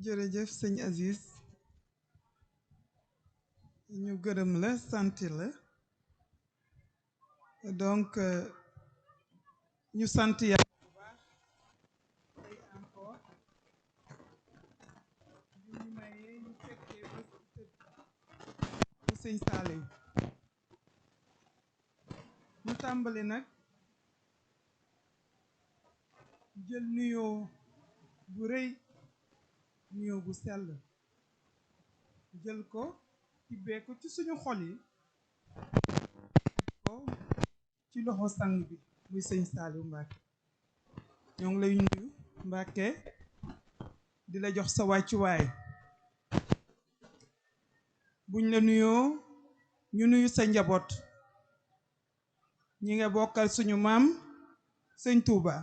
jërëjëf sëñ Aziz ñu gërëm la sant la donc ñu sant yàlla bu baax tey encore bu ñu mayee ñu fekkee bés bu tëdd bu sëñ Saliou ñu tàmbali nag jël nuyoo bu rëy nuyoo bu sell jël ko tibbee ko ci suñu xol yi ko ci loxo sang bi muy sëñ Saliou Mbacke ñoo ngi lay nuyu Mbacke di la jox sa wàccuwaay buñ la nuyoo ñu nuyu sa njaboot ñi nga bokkal suñu maam sëñ Touba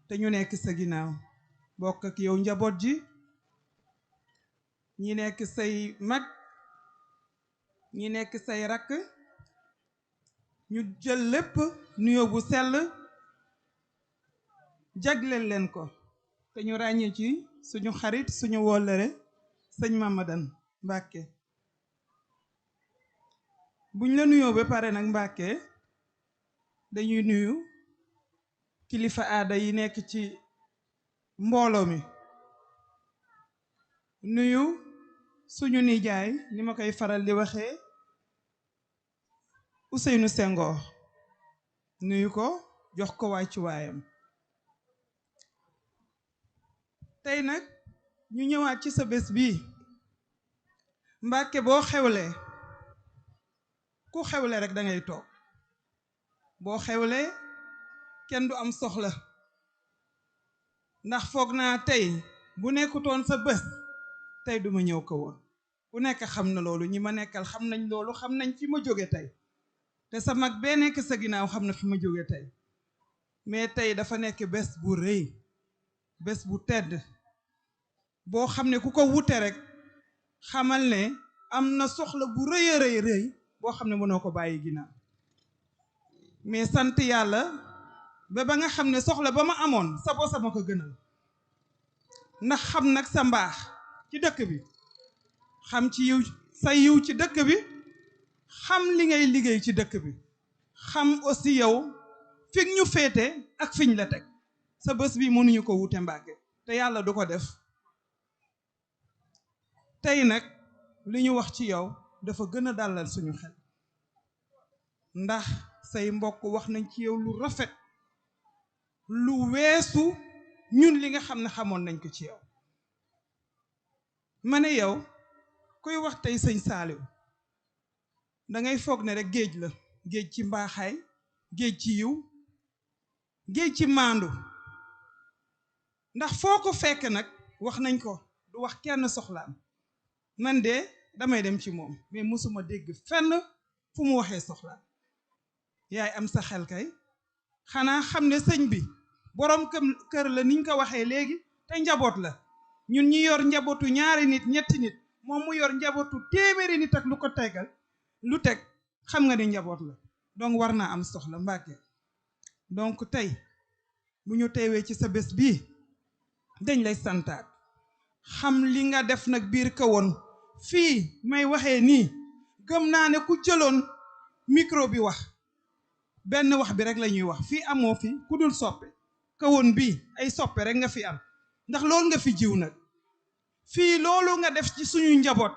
te ñu nekk sa ginnaaw bokk ak yow njaboot ji ñi nekk say mag ñi nekk say rakk ñu jël lépp nuyoo bu sell jagleel leen ko te ñu ràññee ci suñu xarit suñu wollëre sëñ Mamadan Mbàkke buñ la nuyoo ba pare nag Mbàkke dañuy nuyu kilifa aada yi nekk ci mbooloo mi nuyu suñu nijaay ni ma koy faral di waxee Ousseynou Senghor nuyu ko jox ko wàccuwaayam tey nag ñu ñëwaat ci sa bés bii Mbàkke boo xewlee ku xewle rek da ngay toog boo xewlee kenn du am soxla ndax foog naa tey bu nekkutoon sa bés tey duma ñëw ko woon ku nekk xam na loolu ñi ma nekkal xam nañ loolu xam nañ fi ma jóge tey te sa mag bee nekk sa ginnaaw xam na fi ma jóge tey mais tey dafa nekk bés bu rëy bés bu tedd boo xam ne ku ko wute rek xamal ne am na soxla bu rëy a rëy rëy boo xam ne mënoo ko bàyyi ginnaaw mais sant yàlla ba nga xam ne soxla ba ma amoon sa bosa ma ko gënal ndax xam nag sa mbaax ci dëkk bi xam ci yiw sa yiw ci dëkk bi xam li ngay liggéey ci dëkk bi xam aussi yow fi ñu féete ak fiñ la teg sa bés bi mënuñu ko wute Mbàkke te yàlla du ko def tey nag li ñu wax ci yow dafa gën a dalal suñu xel ndax say mbokk wax nañ ci yow lu rafet lu weesu ñun li nga xam ne xamoon nañ ko ci yow ma ne yow kuy wax tey sëñ Saliou da ngay foog ne rek géej la géej ci mbaaxaay géej ci yiw géej ci maandu ndax foo ko fekk nag wax nañ ko du wax kenn soxlaam man de damay dem ci moom mais mosuma dégg fenn fu mu waxee soxlaam yaay am sa xel kay xanaa xam ne sëñ bi boroom kër la niñ ko waxee léegi te njaboot la ñun ñi yor njabootu ñaari nit ñetti nit moom mu yor njabootu téeméeri nit ak lu ko tegal lu teg xam nga ni njaboot la donc war naa am soxla Mbàkke donc tey bu ñu teewee ci sa bés bii dañ lay santaat xam li nga def nag biir kawoon fii may waxee nii gëm naa ne ku jëloon micro bi wax benn wax bi rek la ñuy wax fii amoo fi ku dul soppe kawoon bii ay soppe rek nga fi am ndax loolu nga fi jiw nag fii loolu nga def ci suñu njaboot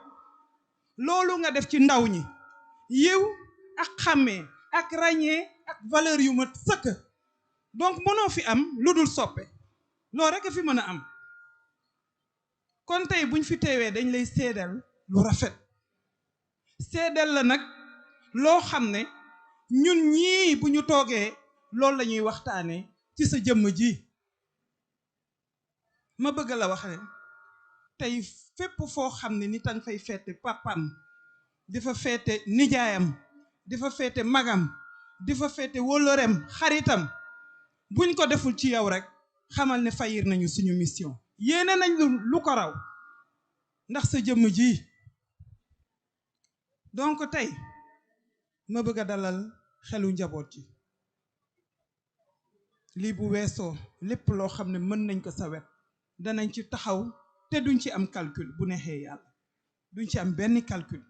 loolu nga def ci ndaw ñi yiw ak xàmmee ak ràññee ak valeur yu mat sëkk donc mënoo fi am lu dul soppe loolu rek a fi mën a am kon tey buñ fi teewee dañ lay seedal lu rafet seedal la nag loo xam ne ñun ñii bu ñu toogee loolu la ñuy waxtaanee ci sa jëmm ji ma bëgg la wax ne tey fépp foo xam ne nit a nga fay feete papam di fa feete nijaayam di fa feete magam di fa feete wóllëreem xaritam buñ ko deful ci yow rek xamal ne fayir nañu suñu mission yéene nañ lu ko raw ndax sa jëmm ji donc tey ma bëgg a dalal xelu njaboot ji lii bu weesoo lépp loo xam ne mën nañ ko sa wet danañ ci taxaw te duñ ci am calcul bu neexee yàlla duñ ci am benn calcul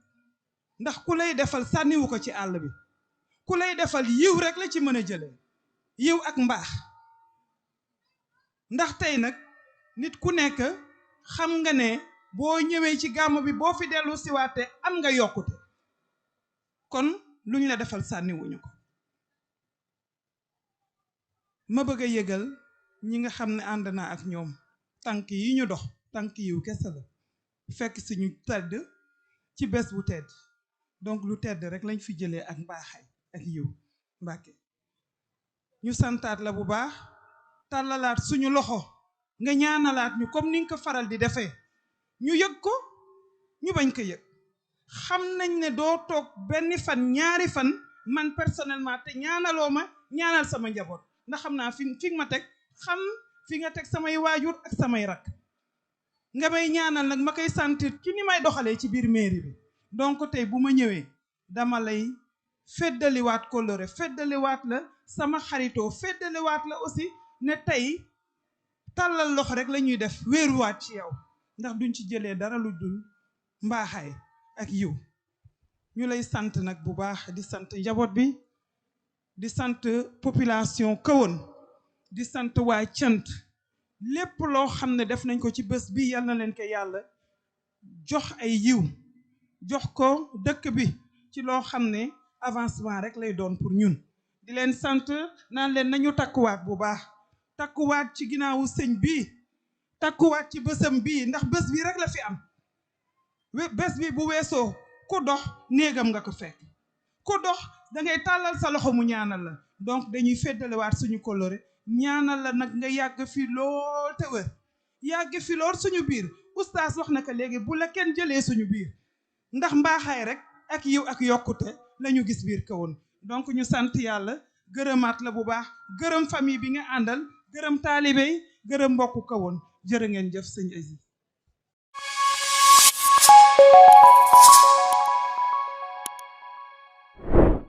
ndax ku lay defal sànniwu ko ci àll bi ku lay defal yiw rek la ci mën a jëlee yiw ak mbaax ndax tey nag nit ku nekk xam nga ne boo ñëwee ci gàmmu bi boo fi dellu siwaate am nga yokkute kon luñ la defal sànniwuñu ko ma bëgg a yëgal ñi nga xam ne ànd naa ak ñoom tànk yi ñu dox tànk yiw kese la fekk suñu tedd ci bés bu tedd donc lu tedd rek lañ fi jëlee ak mbaaxay ak yiw Mbàkke ñu santaat la bu baax tàllalaat suñu loxo nga ñaanalaat ñu comme ni nga ko faral di defee ñu yëg ko ñu bañ ko yëg xam nañ ne doo toog benn fan ñaari fan man personnellement te ñaanaloo ma ñaanal sama njaboot ndax xam naa fi ma teg xam fi nga teg samay waajur ak samay rak nga may ñaanal nag ma koy sentir ci ni may doxalee ci biir mairie bi donc tey bu ma ñëwee dama lay feddaliwaat kóllëre feddaliwaat la sama xaritoo feddaliwaat la aussi ne tey tàllal loxo rek la ñuy def wéeruwaat ci yow ndax duñ ci jëlee dara lu dul mbaaxaay ak yiw ñu lay sant nag bu baax di sant njaboot bi di sant population Kahone di sant waa cant lépp loo xam ne def nañ ko ci bés bi yal na leen ko yàlla jox ay yiw jox ko dëkk bi ci loo xam ne avancement rek lay doon pour ñun di leen sant naan leen nañu takkuwaat bu baax takkuwaat ci ginnaawu sëñ bii takkuwaat ci bésam bii ndax bés bi rek la fi am bés bi bu weesoo ku dox néegam nga ko fekk ku dox da ngay tàllal sa loxo mu ñaanal la donc dañuy feddalewaat suñu kóllëre ñaanal la nag nga yàgg fi lool te wër yàgg fi lool suñu biir oustaz wax na ko léegi bu la kenn jëlee suñu biir ndax mbaaxaay rek ak yiw ak yokkute la ñu gis biir Kahone donc ñu sant yàlla gërëmaat la bu baax gërëm famille bi nga àndal gërëm taalibe yi gërëm mbokku Kahone jërë ngeen jëf sëñ Aziz